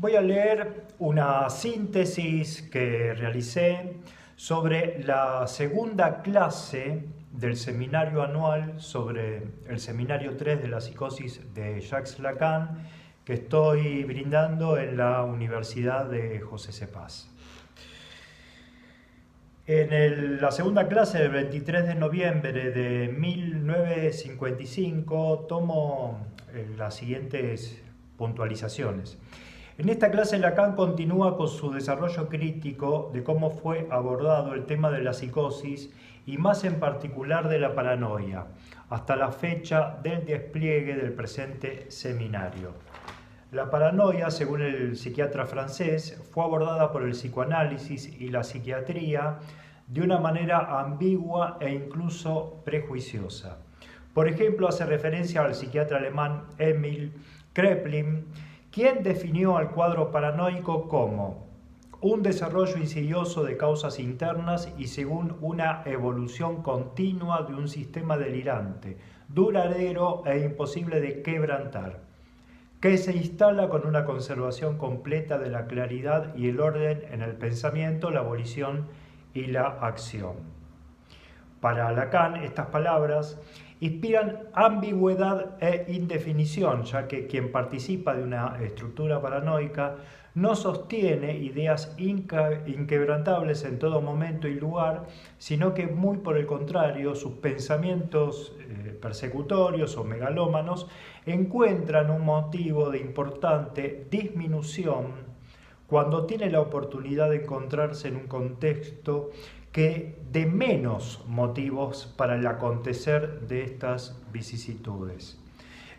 Voy a leer una síntesis que realicé sobre la segunda clase del seminario anual sobre el seminario 3 de la psicosis de Jacques Lacan que estoy brindando en la Universidad de José Cepaz. La segunda clase del 23 de noviembre de 1955 tomo las siguientes puntualizaciones. En esta clase Lacan continúa con su desarrollo crítico de cómo fue abordado el tema de la psicosis y más en particular de la paranoia, hasta la fecha del despliegue del presente seminario. La paranoia, según el psiquiatra francés, fue abordada por el psicoanálisis y la psiquiatría de una manera ambigua e incluso prejuiciosa. Por ejemplo, hace referencia al psiquiatra alemán Emil Kraepelin, quien definió al cuadro paranoico como un desarrollo insidioso de causas internas y según una evolución continua de un sistema delirante, duradero e imposible de quebrantar, que se instala con una conservación completa de la claridad y el orden en el pensamiento, la volición y la acción. Para Lacan, estas palabras inspiran ambigüedad e indefinición, ya que quien participa de una estructura paranoica no sostiene ideas inquebrantables en todo momento y lugar, sino que muy por el contrario, sus pensamientos persecutorios o megalómanos encuentran un motivo de importante disminución cuando tiene la oportunidad de encontrarse en un contexto que dé menos motivos para el acontecer de estas vicisitudes.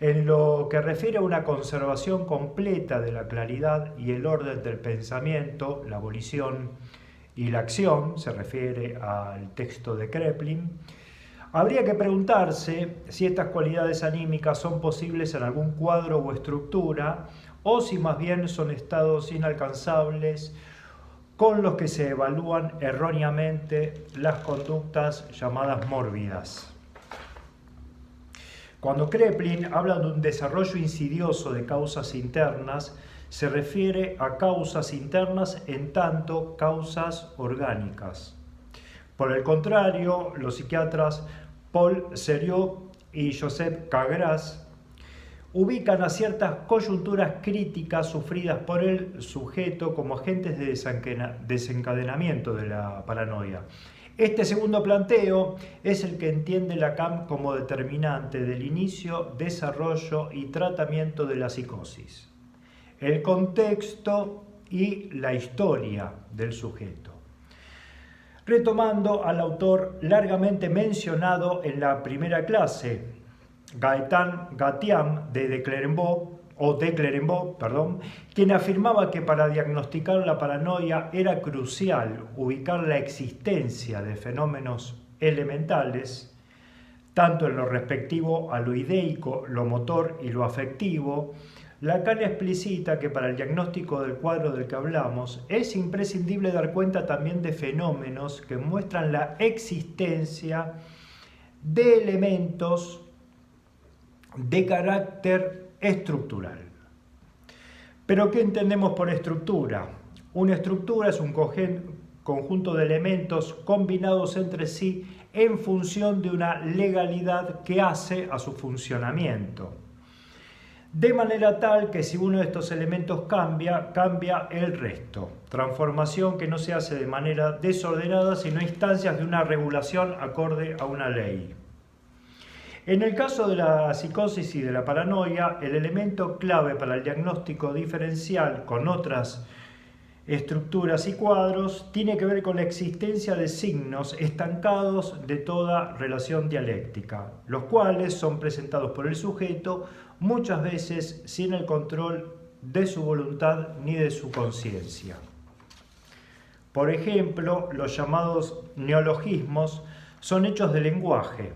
En lo que refiere a una conservación completa de la claridad y el orden del pensamiento, la volición y la acción, se refiere al texto de Kraepelin, habría que preguntarse si estas cualidades anímicas son posibles en algún cuadro o estructura, o si más bien son estados inalcanzables con los que se evalúan erróneamente las conductas llamadas mórbidas. Cuando Kraepelin habla de un desarrollo insidioso de causas internas, se refiere a causas internas en tanto causas orgánicas. Por el contrario, los psiquiatras Paul Serieux y Joseph Cagras ubican a ciertas coyunturas críticas sufridas por el sujeto como agentes de desencadenamiento de la paranoia. Este segundo planteo es el que entiende Lacan como determinante del inicio, desarrollo y tratamiento de la psicosis, el contexto y la historia del sujeto. Retomando al autor largamente mencionado en la primera clase, Gaëtan Gatiam de Clerambault, quien afirmaba que para diagnosticar la paranoia era crucial ubicar la existencia de fenómenos elementales, tanto en lo respectivo a lo ideico, lo motor y lo afectivo. Lacan explicita que para el diagnóstico del cuadro del que hablamos es imprescindible dar cuenta también de fenómenos que muestran la existencia de elementos de carácter estructural. ¿Pero qué entendemos por estructura? Una estructura es un conjunto de elementos combinados entre sí en función de una legalidad que hace a su funcionamiento. De manera tal que si uno de estos elementos cambia, cambia el resto. Transformación que no se hace de manera desordenada, sino a instancias de una regulación acorde a una ley. En el caso de la psicosis y de la paranoia, el elemento clave para el diagnóstico diferencial con otras estructuras y cuadros tiene que ver con la existencia de signos estancados de toda relación dialéctica, los cuales son presentados por el sujeto muchas veces sin el control de su voluntad ni de su conciencia. Por ejemplo, los llamados neologismos son hechos de lenguaje,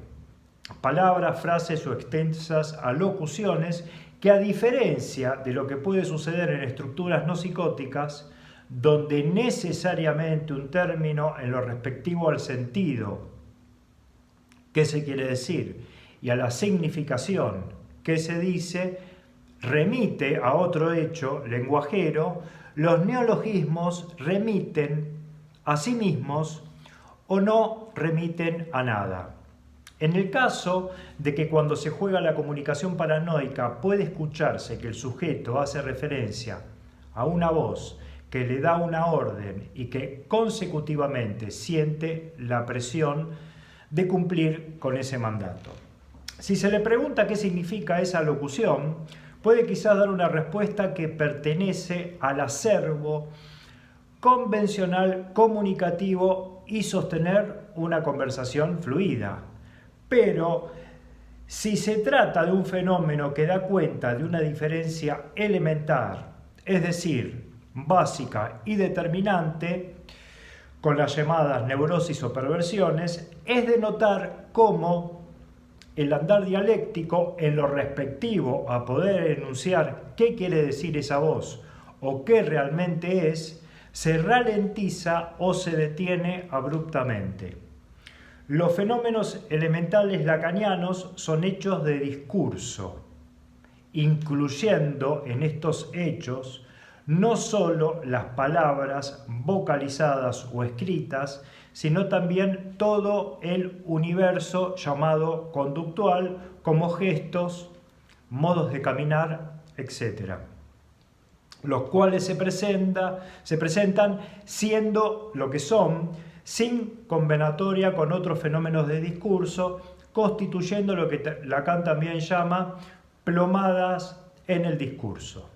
palabras, frases o extensas alocuciones que, a diferencia de lo que puede suceder en estructuras no psicóticas, donde necesariamente un término en lo respectivo al sentido, qué se quiere decir, y a la significación, qué se dice, remite a otro hecho lenguajero, los neologismos remiten a sí mismos o no remiten a nada. En el caso de que cuando se juega la comunicación paranoica puede escucharse que el sujeto hace referencia a una voz que le da una orden y que consecutivamente siente la presión de cumplir con ese mandato. Si se le pregunta qué significa esa locución, puede quizás dar una respuesta que pertenece al acervo convencional comunicativo y sostener una conversación fluida. Pero si se trata de un fenómeno que da cuenta de una diferencia elemental, es decir, básica y determinante, con las llamadas neurosis o perversiones, es de notar cómo el andar dialéctico en lo respectivo a poder enunciar qué quiere decir esa voz o qué realmente es, se ralentiza o se detiene abruptamente. Los fenómenos elementales lacanianos son hechos de discurso, incluyendo en estos hechos no solo las palabras vocalizadas o escritas, sino también todo el universo llamado conductual, como gestos, modos de caminar, etc. Los cuales se presentan siendo lo que son, sin convenatoria con otros fenómenos de discurso, constituyendo lo que Lacan también llama plomadas en el discurso.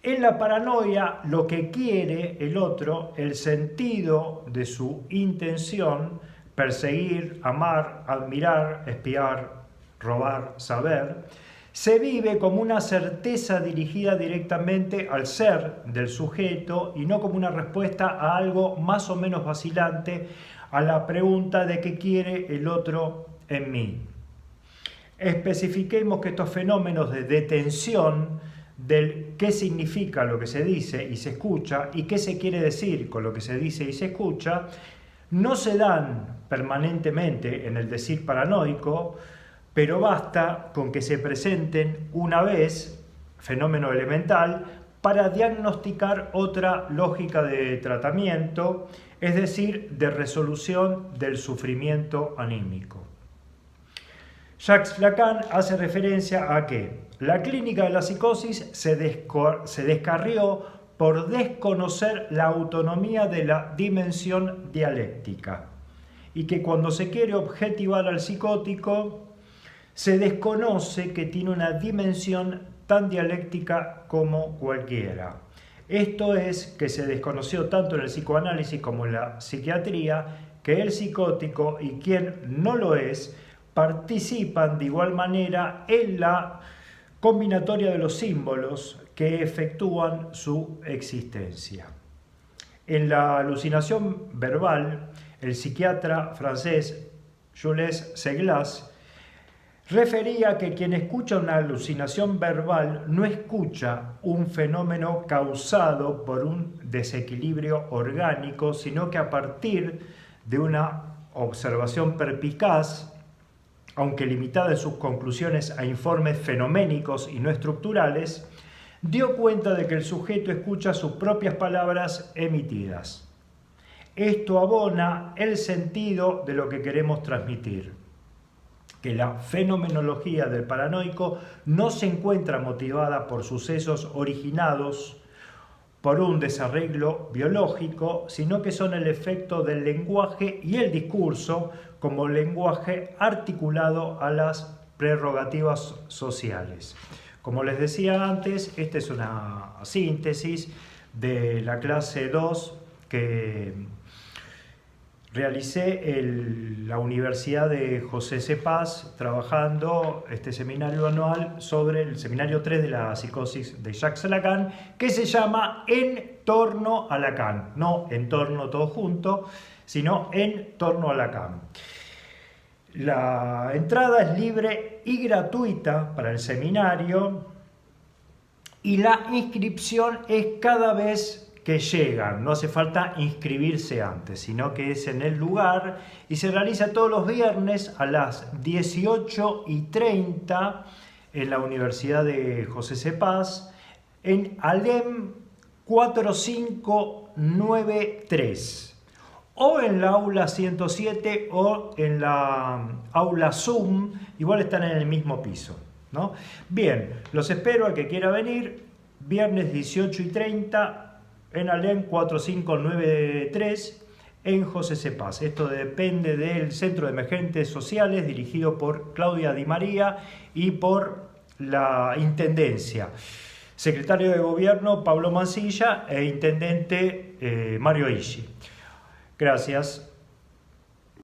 En la paranoia, lo que quiere el otro, el sentido de su intención, perseguir, amar, admirar, espiar, robar, saber, se vive como una certeza dirigida directamente al ser del sujeto y no como una respuesta a algo más o menos vacilante a la pregunta de qué quiere el otro en mí. Especifiquemos que estos fenómenos de detención del qué significa lo que se dice y se escucha y qué se quiere decir con lo que se dice y se escucha, no se dan permanentemente en el decir paranoico, pero basta con que se presenten una vez, fenómeno elemental, para diagnosticar otra lógica de tratamiento, es decir, de resolución del sufrimiento anímico. Jacques Lacan hace referencia a que la clínica de la psicosis se descarrió por desconocer la autonomía de la dimensión dialéctica y que cuando se quiere objetivar al psicótico se desconoce que tiene una dimensión tan dialéctica como cualquiera. Esto es que se desconoció tanto en el psicoanálisis como en la psiquiatría que el psicótico y quien no lo es participan de igual manera en la combinatoria de los símbolos que efectúan su existencia. En la alucinación verbal, el psiquiatra francés Jules Seglas refería que quien escucha una alucinación verbal no escucha un fenómeno causado por un desequilibrio orgánico, sino que a partir de una observación perspicaz, aunque limitada en sus conclusiones a informes fenoménicos y no estructurales, dio cuenta de que el sujeto escucha sus propias palabras emitidas. Esto abona el sentido de lo que queremos transmitir, que la fenomenología del paranoico no se encuentra motivada por sucesos originados por un desarreglo biológico, sino que son el efecto del lenguaje y el discurso como lenguaje articulado a las prerrogativas sociales. Como les decía antes, esta es una síntesis de la clase 2 que realicé en la Universidad de José C. Paz, trabajando este seminario anual sobre el seminario 3 de la psicosis de Jacques Lacan, que se llama En torno a Lacan. No en torno todo junto, sino en torno a Lacan. La entrada es libre y gratuita para el seminario y la inscripción es cada vez que llegan, no hace falta inscribirse antes, sino que es en el lugar y se realiza todos los viernes a las 18:30 en la Universidad de José C. Paz, en ALEM 4593, o en la aula 107 o en la aula Zoom, igual están en el mismo piso, ¿no? Bien, los espero al que quiera venir, viernes 18:30 en ALEM 4593 en José C. Paz. Esto depende del Centro de Emergentes Sociales, dirigido por Claudia Di María y por la Intendencia. Secretario de Gobierno Pablo Mancilla e Intendente Mario Ishi. Gracias.